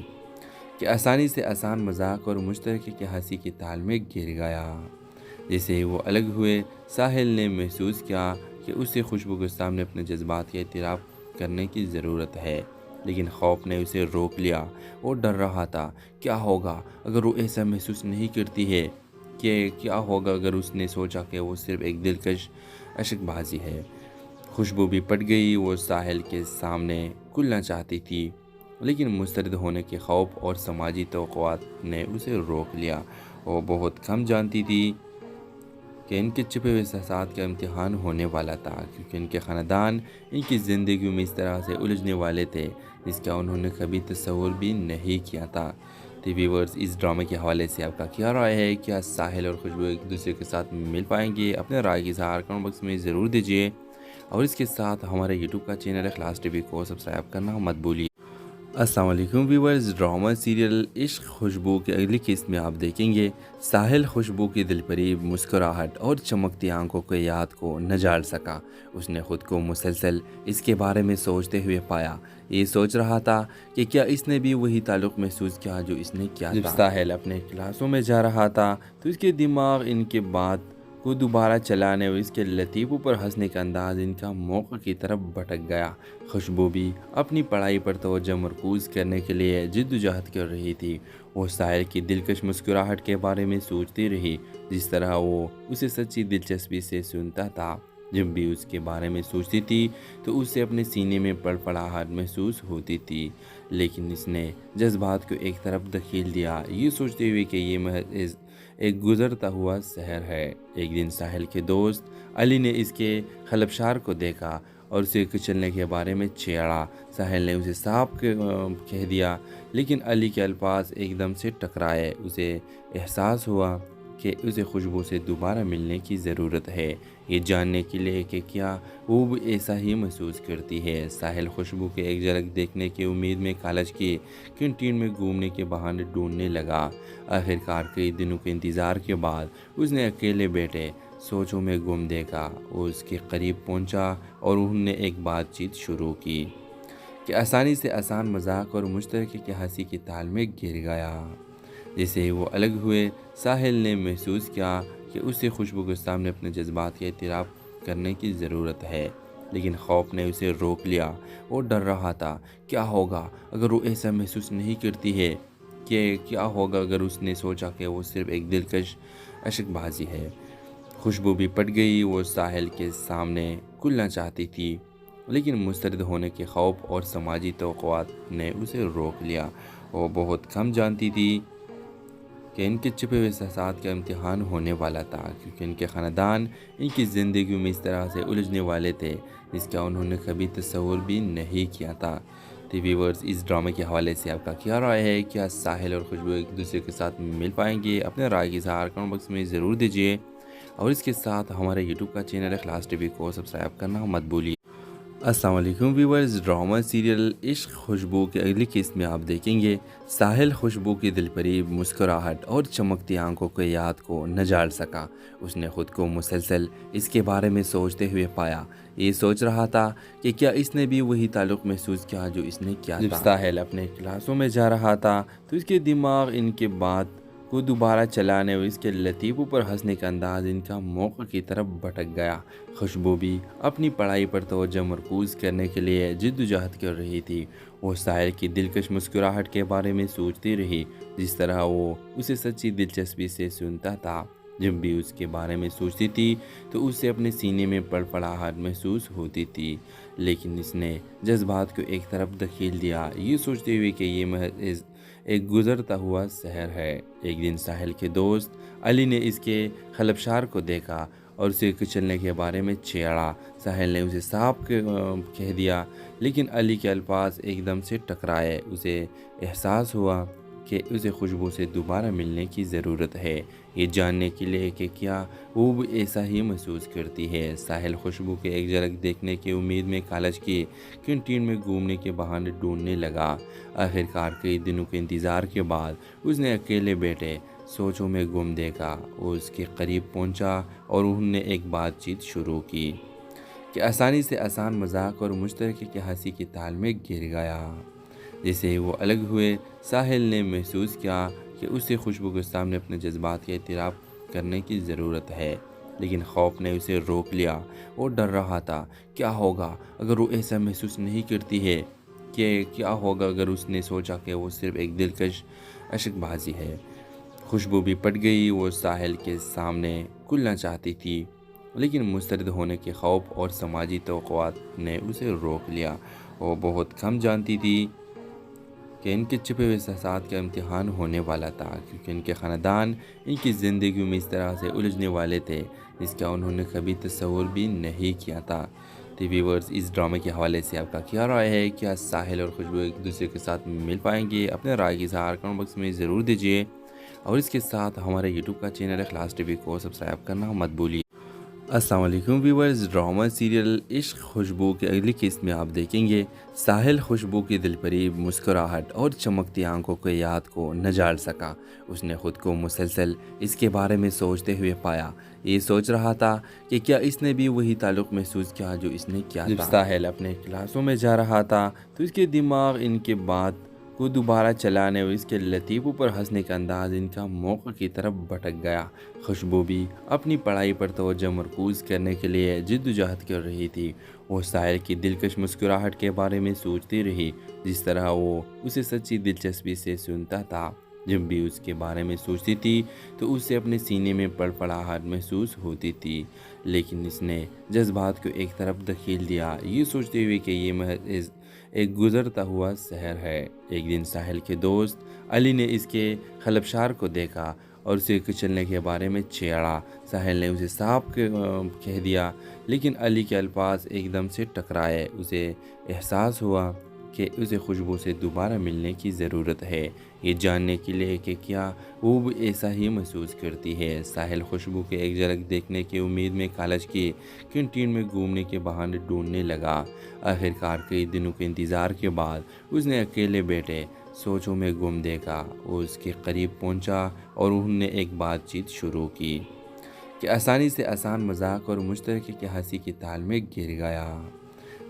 कि आसानी से आसान मजाक और मुश्तरके की हंसी की ताल में गिर गया। जैसे ही वो अलग हुए, साहिल ने महसूस किया कि उसे खुशबू के सामने अपने जज्बात का एतराफ़ करने की ज़रूरत है, लेकिन खौफ ने उसे रोक लिया। वो डर रहा था, क्या होगा अगर वो ऐसा महसूस नहीं करती है, कि क्या होगा अगर उसने सोचा कि वो सिर्फ़ एक दिलकश अशकबाजी है। खुशबू भी पट गई। वो साहिल के सामने खुलना चाहती थी, लेकिन मुस्तरद होने के खौफ और समाजी तवक़्क़ुआत ने उसे रोक लिया। वो बहुत कम जानती थी कि इनके छिपे हुए एहसास का इम्तिहान होने वाला था, क्योंकि इनके ख़ानदान इनकी ज़िंदगी में इस तरह से उलझने वाले थे जिसका उन्होंने कभी तस्वुर भी नहीं किया था। तो व्यूअर्स, इस ड्रामे के हवाले से आपका क्या राय है? क्या साहिल और खुशबू एक दूसरे के साथ मिल पाएंगे? अपने राय की इज़हार कमेंट बॉक्स में ज़रूर दीजिए, और इसके साथ हमारे यूट्यूब का चैनल इखलास टीवी को सब्सक्राइब करना मत भूलिए। अस्सलाम वालेकुम व्यूवर्स। ड्रामा सीरियल इश्क खुशबू के अगली किस्त में आप देखेंगे साहिल खुशबू की दिलपरीब मुस्कुराहट और चमकती आंखों के याद को न जाल सका। उसने ख़ुद को मुसलसल इसके बारे में सोचते हुए पाया। ये सोच रहा था कि क्या इसने भी वही ताल्लुक़ महसूस किया जो इसने किया था। जब साहिल अपने क्लासों में जा रहा था तो इसके दिमाग इनके बात को दोबारा चलाने और इसके लतीफ़ों पर हंसने का अंदाज इनका मौक़ा की तरफ भटक गया। खुशबू भी अपनी पढ़ाई पर तवज्जो मरकूज़ करने के लिए जिद्दोजहद कर रही थी। वो साहिल की दिलकश मुस्कुराहट के बारे में सोचती रही, जिस तरह वो उसे सच्ची दिलचस्पी से सुनता था। जब भी उसके बारे में सोचती थी तो उसे अपने सीने में फड़फड़ाहट महसूस होती थी, लेकिन इसने जज्बात को एक तरफ धकेल दिया, ये सोचते हुए कि ये महज एक गुजरता हुआ शहर है। एक दिन साहिल के दोस्त अली ने इसके खलबशार को देखा और उसे कुचलने के बारे में छेड़ा। साहिल ने उसे साफ कह दिया, लेकिन अली के अल्फाज एकदम से टकराए। उसे एहसास हुआ कि उसे खुशबू से दोबारा मिलने की ज़रूरत है, ये जानने के लिए कि क्या वो भी ऐसा ही महसूस करती है। साहिल खुशबू के एक झलक देखने की उम्मीद में कॉलेज की कैंटीन में घूमने के बहाने ढूंढने लगा। आखिरकार कई दिनों के इंतज़ार के बाद उसने अकेले बैठे सोचों में गुम देखा। वो उसके करीब पहुंचा और उन्होंने एक बातचीत शुरू की कि आसानी से आसान मजाक और मुश्तरके की हंसी की ताल में गिर गया। जैसे ही वो अलग हुए, साहिल ने महसूस किया कि उसे खुशबू के सामने अपने जज्बात का एतराफ़ करने की ज़रूरत है, लेकिन खौफ ने उसे रोक लिया। वो डर रहा था, क्या होगा अगर वो ऐसा महसूस नहीं करती है, कि क्या होगा अगर उसने सोचा कि वो सिर्फ़ एक दिलकश अशकबाजी है। खुशबू भी पट गई। वो साहिल के सामने खुलना चाहती थी, लेकिन मुस्तरद होने के खौफ और समाजी तवक़्क़ुआत ने उसे रोक लिया। वो बहुत कम जानती थी कि इनके छिपे हुए एहसास का इम्तिहान होने वाला था, क्योंकि इनके ख़ानदान इनकी ज़िंदगी में इस तरह से उलझने वाले थे जिसका उन्होंने कभी तस्वुर भी नहीं किया था। तो व्यूअर्स, इस ड्रामे के हवाले से आपका क्या राय है? क्या साहिल और खुशबू एक दूसरे के साथ मिल पाएंगे? अपने राय की इज़हार कमेंट बॉक्स में ज़रूर दीजिए, और इसके साथ हमारे यूट्यूब का चैनल इखलास टीवी को सब्सक्राइब करना मत भूलिए। अस्सलाम वालेकुम व्यूवर्स। ड्रामा सीरियल इश्क खुशबू के अगली किस्त में आप देखेंगे साहिल खुशबू की दिलपरीब मुस्कुराहट और चमकती आंखों के याद को न जाल सका। उसने ख़ुद को मुसलसल इसके बारे में सोचते हुए पाया। ये सोच रहा था कि क्या इसने भी वही ताल्लुक़ महसूस किया जो इसने किया था। जब साहिल अपने क्लासों में जा रहा था तो इसके दिमाग इनके बात को दोबारा चलाने और इसके लतीफ़ों पर हंसने का अंदाज इनका मौक़ा की तरफ भटक गया। खुशबू भी अपनी पढ़ाई पर तवज्जो मरकूज़ करने के लिए जिद्दोजहद कर रही थी। वो साहिल की दिलकश मुस्कुराहट के बारे में सोचती रही, जिस तरह वो उसे सच्ची दिलचस्पी से सुनता था। जब भी उसके बारे में सोचती थी तो उसे अपने सीने में फड़फड़ाहट महसूस होती थी, लेकिन इसने जज्बात को एक तरफ धकेल दिया, ये सोचते हुए कि ये महज एक गुजरता हुआ शहर है। एक दिन साहिल के दोस्त अली ने इसके खलबशार को देखा और उसे कुचलने के बारे में छेड़ा। साहिल ने उसे साफ कह दिया, लेकिन अली के अल्फाज एकदम से टकराए। उसे एहसास हुआ कि उसे खुशबू से दोबारा मिलने की ज़रूरत है, ये जानने के लिए कि क्या वो भी ऐसा ही महसूस करती है। साहिल खुशबू के एक झलक देखने की उम्मीद में कॉलेज की कैंटीन में घूमने के बहाने ढूंढने लगा। आखिरकार कई दिनों के इंतज़ार के बाद उसने अकेले बैठे सोचों में गुम देखा। वो उसके करीब पहुंचा और उन्होंने एक बातचीत शुरू की कि आसानी से आसान मजाक और मुश्तरके की हंसी की ताल में गिर गया। जैसे ही वो अलग हुए, साहिल ने महसूस किया कि उसे खुशबू के सामने अपने जज्बात का एतराफ़ करने की ज़रूरत है, लेकिन खौफ ने उसे रोक लिया। वो डर रहा था, क्या होगा अगर वो ऐसा महसूस नहीं करती है, कि क्या होगा अगर उसने सोचा कि वो सिर्फ़ एक दिलकश अशकबाजी है। खुशबू भी पट गई। वो साहिल के सामने खुलना चाहती थी, लेकिन मुस्तरद होने के खौफ और समाजी तवक़्क़ुआत ने उसे रोक लिया। वो बहुत कम जानती थी कि इनके छिपे हुए एहसास का इम्तिहान होने वाला था, क्योंकि इनके ख़ानदान इनकी ज़िंदगी में इस तरह से उलझने वाले थे जिसका उन्होंने कभी तस्वुर भी नहीं किया था। तो व्यूअर्स, इस ड्रामे के हवाले से आपका क्या राय है? क्या साहिल और खुशबू एक दूसरे के साथ मिल पाएंगे? अपने राय की इज़हार कमेंट बॉक्स में ज़रूर दीजिए, और इसके साथ हमारे यूट्यूब का चैनल इखलास टीवी को सब्सक्राइब करना मत भूलिए। अस्सलाम वालेकुम व्यूवर्स। ड्रामा सीरियल इश्क खुशबू के अगली किस्त में आप देखेंगे साहिल खुशबू की दिलपरीब मुस्कुराहट और चमकती आंखों के याद को न जाल सका। उसने ख़ुद को मुसलसल इसके बारे में सोचते हुए पाया। ये सोच रहा था कि क्या इसने भी वही ताल्लुक़ महसूस किया जो इसने किया था। जब साहिल अपने क्लासों में जा रहा था तो इसके दिमाग इनके बात को दोबारा चलाने और इसके लतीफ़ों पर हंसने का अंदाज़ इनका मौक़ा की तरफ भटक गया। खुशबू भी अपनी पढ़ाई पर तवज्जो मरकूज़ करने के लिए जिद्दोजहद कर रही थी। वो साहिल की दिलकश मुस्कुराहट के बारे में सोचती रही, जिस तरह वो उसे सच्ची दिलचस्पी से सुनता था। जब भी उसके बारे में सोचती थी तो उसे अपने सीने में पड़पड़ाहट महसूस होती थी, लेकिन इसने जज्बात को एक तरफ धकेल दिया, ये सोचते हुए कि ये महज एक गुज़रता हुआ शहर है। एक दिन साहिल के दोस्त अली ने इसके खलबशार को देखा और उसे कुचलने के बारे में छेड़ा। साहिल ने उसे साफ कह दिया, लेकिन अली के अल्फाज एकदम से टकराए। उसे एहसास हुआ कि उसे खुशबू से दोबारा मिलने की ज़रूरत है, ये जानने के लिए कि क्या वो भी ऐसा ही महसूस करती है। साहिल खुशबू के एक झलक देखने की उम्मीद में कॉलेज की कैंटीन में घूमने के बहाने ढूंढने लगा। आखिरकार कई दिनों के इंतज़ार के बाद उसने अकेले बैठे सोचों में गुम देखा। वो उसके करीब पहुंचा और उन्होंने एक बातचीत शुरू की कि आसानी से आसान मजाक और मुश्तरके की हंसी की ताल में गिर गया।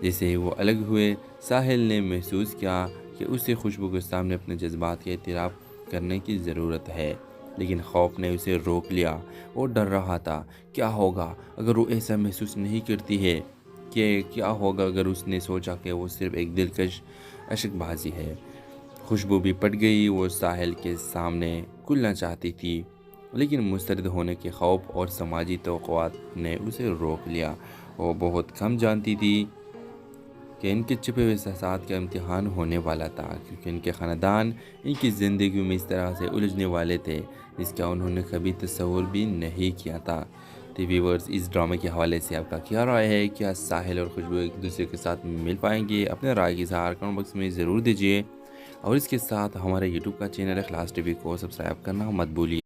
जैसे ही वो अलग हुए, साहिल ने महसूस किया कि उसे खुशबू के सामने अपने जज्बात का एतराफ़ करने की ज़रूरत है, लेकिन खौफ ने उसे रोक लिया। वो डर रहा था, क्या होगा अगर वो ऐसा महसूस नहीं करती है, कि क्या होगा अगर उसने सोचा कि वो सिर्फ़ एक दिलकश अशकबाजी है। खुशबू भी पट गई। वो साहिल के सामने खुलना चाहती थी, लेकिन मुस्तरद होने के खौफ और समाजी तवक़्क़ुआत ने उसे रोक लिया। वो बहुत कम जानती थी कि इनके छिपे हुए एहसास का इम्तिहान होने वाला था, क्योंकि इनके ख़ानदान इनकी ज़िंदगी में इस तरह से उलझने वाले थे जिसका उन्होंने कभी तस्वुर भी नहीं किया था। तो व्यूअर्स, इस ड्रामे के हवाले से आपका क्या राय है? क्या साहिल और खुशबू एक दूसरे के साथ मिल पाएंगे? अपने राय की इज़हार कमेंट बॉक्स में ज़रूर दीजिए, और इसके साथ हमारे यूट्यूब का चैनल इखलास टीवी को सब्सक्राइब करना मत भूलिए।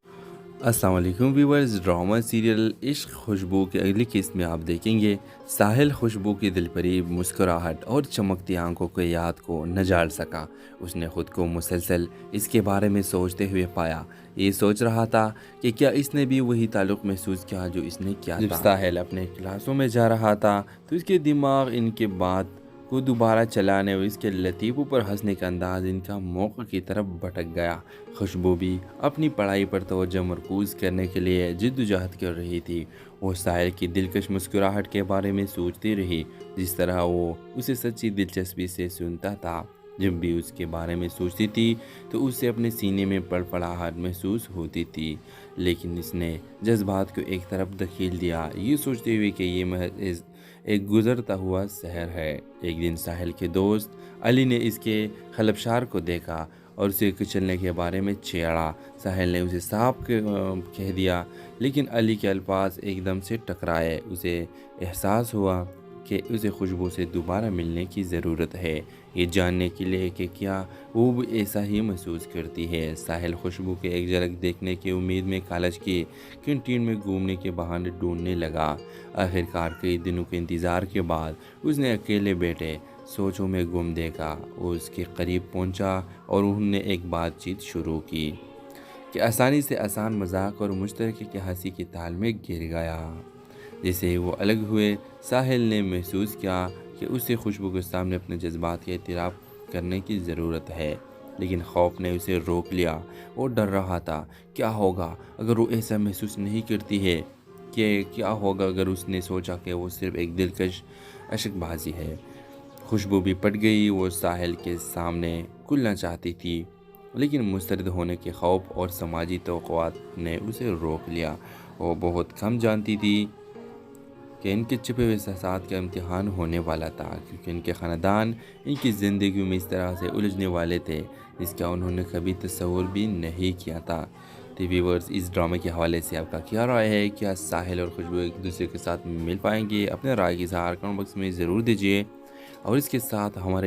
अस्सलाम वालेकुम व्यूवर्स। ड्रामा सीरियल इश्क खुशबू के अगली किस्त में आप देखेंगे साहिल खुशबू की दिलपरीब मुस्कुराहट और चमकती आंखों के याद को न जाल सका। उसने ख़ुद को मुसलसल इसके बारे में सोचते हुए पाया। ये सोच रहा था कि क्या इसने भी वही ताल्लुक़ महसूस किया जो इसने किया था। जब साहिल अपने क्लासों में जा रहा था तो इसके दिमाग इनके बात को दोबारा चलाने और इसके लतीफ़ों पर हंसने का अंदाज़ इनका मौक़ा की तरफ भटक गया। खुशबू भी अपनी पढ़ाई पर तवज्जो मरकूज़ करने के लिए जिद्दोजहद कर रही थी। वो साहिल की दिलकश मुस्कुराहट के बारे में सोचती रही, जिस तरह वो उसे सच्ची दिलचस्पी से सुनता था। जब भी उसके बारे में सोचती थी तो उसे अपने सीने में पड़पड़ाहट महसूस होती थी, लेकिन इसने जज्बात को एक तरफ धकेल दिया, ये सोचते हुए कि ये महज एक गुज़रता हुआ शहर है। एक दिन साहिल के दोस्त अली ने इसके खलबशार को देखा और उसे कुचलने के बारे में छेड़ा। साहिल ने उसे साफ कह दिया, लेकिन अली के अल्फाज एकदम से टकराए। उसे एहसास हुआ कि उसे खुशबू से दोबारा मिलने की ज़रूरत है, ये जानने के लिए कि क्या वो भी ऐसा ही महसूस करती है। साहिल खुशबू के एक झलक देखने की उम्मीद में कॉलेज की कैंटीन में घूमने के बहाने ढूंढने लगा। आखिरकार कई दिनों के इंतज़ार के बाद उसने अकेले बैठे सोचों में गुम देखा। वो उसके करीब पहुंचा और उन्होंने एक बातचीत शुरू की कि आसानी से आसान मजाक और मुश्तरके की हंसी की ताल में गिर गया। जैसे ही वो अलग हुए, साहिल ने महसूस किया कि उसे खुशबू के सामने अपने जज्बात का एतराफ़ करने की ज़रूरत है, लेकिन खौफ ने उसे रोक लिया। वो डर रहा था, क्या होगा अगर वो ऐसा महसूस नहीं करती है, कि क्या होगा अगर उसने सोचा कि वो सिर्फ़ एक दिलकश अशकबाजी है। खुशबू भी पट गई। वो साहिल के सामने खुलना चाहती थी, लेकिन मुस्तरद होने के खौफ और समाजी तवक़्क़ुआत ने उसे रोक लिया। वो बहुत कम जानती थी कि इनके छिपे हुए एहसास का इम्तिहान होने वाला था, क्योंकि इनके ख़ानदान इनकी ज़िंदगी में इस तरह से उलझने वाले थे जिसका उन्होंने कभी तस्वुर भी नहीं किया था। तो व्यूअर्स, इस ड्रामे के हवाले से आपका क्या राय है? क्या साहिल और खुशबू एक दूसरे के साथ मिल पाएंगे? अपने राय की इज़हार कमेंट बॉक्स में ज़रूर दीजिए, और इसके साथ हमारे